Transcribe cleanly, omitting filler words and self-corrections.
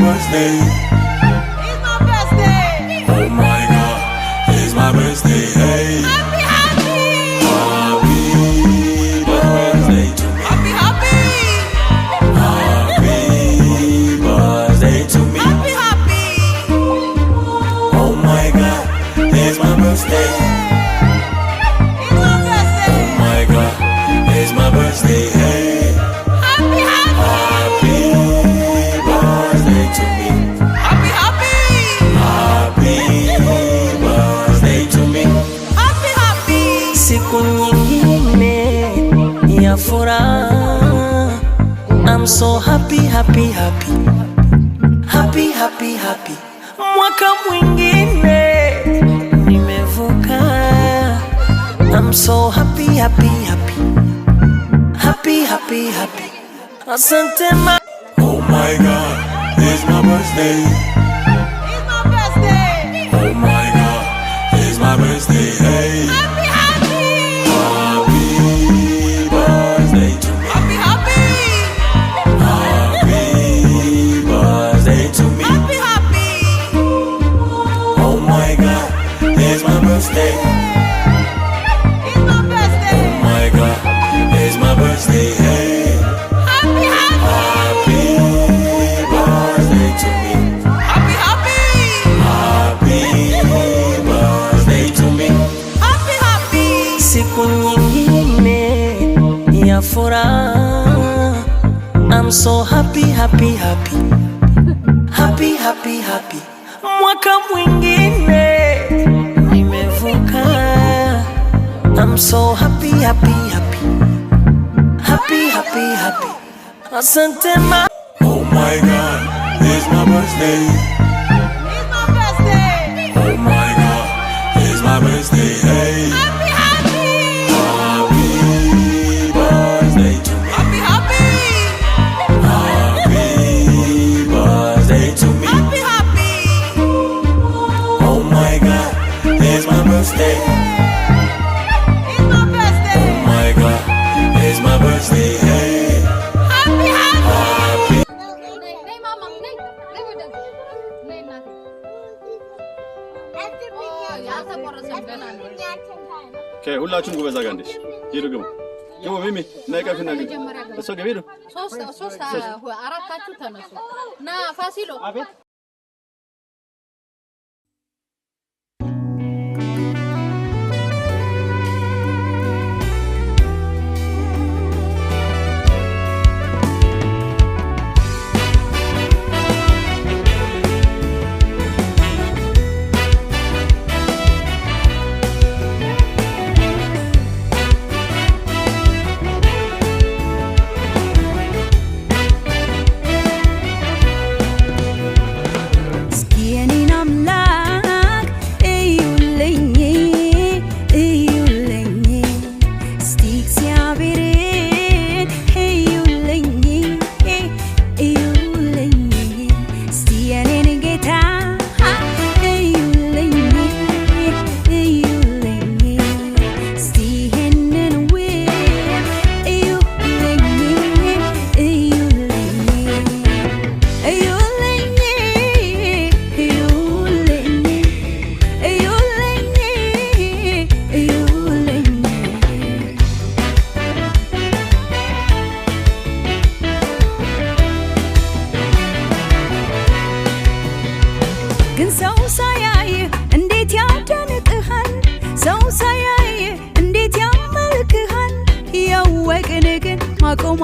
birthday. It's my birthday. Oh my God, it's my birthday. Hey. Happy, happy. Happy birthday to me. Happy, happy. Happy birthday to me. Happy, happy. Oh my God, it's my birthday. It's my birthday. Oh my God, it's my birthday. Hey. Happy, happy. Happy birthday to me. Happy, happy. Happy birthday to me. Happy, happy. Siku nyingine ya furaha. I'm so happy, happy, happy. Happy, happy, happy. Mwaka mwingine nimevuka. I'm so happy, happy, happy. Happy, happy, happy. Asante ma. Oh my God, it's my birthday. It's my birthday. Oh my God, it's my birthday. Hey. Happy, happy. Happy birthday to me. Happy, happy. Happy birthday to me. Happy, happy. Oh my God, it's my birthday. It's my birthday. Oh my God, it's my birthday. Hey. Happy, happy. Happy birthday to me. Happy, happy. Happy birthday to me. Happy, happy. Siku nyingine ya furaha. I'm so happy, happy, happy. Happy, happy, happy. Mwaka mwingine nimevuka. I'm so happy, happy, happy. Happy, happy, happy. Asante ma. Oh my God, it's my birthday. It's my birthday. Oh my God, it's my birthday. Hey. Happy, happy. Happy birthday to me. Happy, happy. Happy birthday to me. Happy, happy. Oh my God, it's my birthday. It's my birthday. Oh my God, it's my birthday. Hey. Happy, happy. Happy. Đây mama, đây udah. Đây nanti. Ya seporsi sebenarnya. Okay, ሁላችሁም ጎበዝ አጋንደሽ ሂዱ ግቡ ግቡ ሚሚ ናይ ካፊና ግቡ እሱ ግቡ ሂዱ ሶስት አራታችሁ ተነሱ ና ፋሲሎ አቤት ግን ሰው ሳያይ እንዴት ያደንቅሃል ሰው ሳያይ እንዴት ያመልክሃል ያወቅን ግን ማቆማ